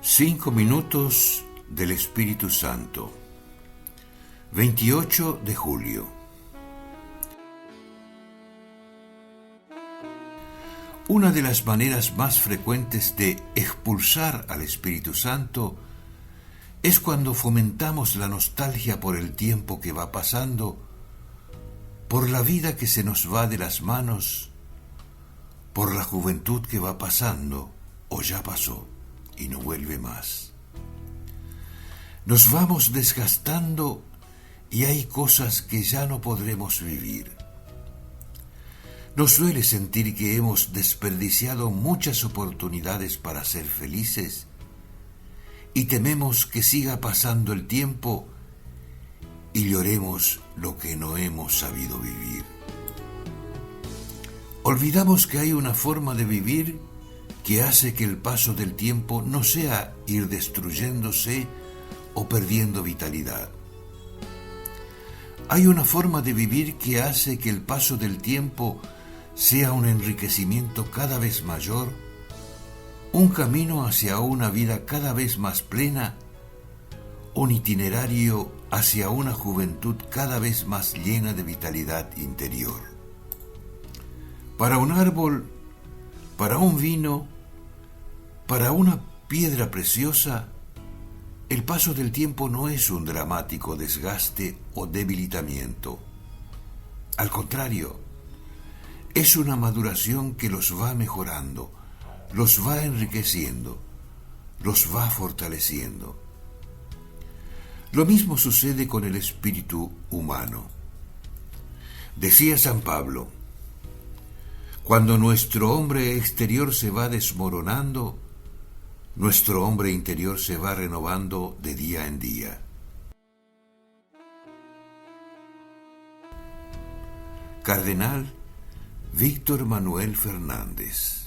5 minutos del Espíritu Santo. 28 de julio. Una de las maneras más frecuentes de expulsar al Espíritu Santo es cuando fomentamos la nostalgia por el tiempo que va pasando, por la vida que se nos va de las manos, por la juventud que va pasando o ya pasó y no vuelve más. Nos vamos desgastando y hay cosas que ya no podremos vivir. Nos duele sentir que hemos desperdiciado muchas oportunidades para ser felices y tememos que siga pasando el tiempo y lloremos lo que no hemos sabido vivir. Olvidamos que hay una forma de vivir que hace que el paso del tiempo no sea ir destruyéndose o perdiendo vitalidad. Hay una forma de vivir que hace que el paso del tiempo sea un enriquecimiento cada vez mayor, un camino hacia una vida cada vez más plena, un itinerario hacia una juventud cada vez más llena de vitalidad interior. Para un árbol, para un vino, para una piedra preciosa, el paso del tiempo no es un dramático desgaste o debilitamiento. Al contrario, es una maduración que los va mejorando, los va enriqueciendo, los va fortaleciendo. Lo mismo sucede con el espíritu humano. Decía San Pablo: cuando nuestro hombre exterior se va desmoronando, nuestro hombre interior se va renovando de día en día. Cardenal Víctor Manuel Fernández.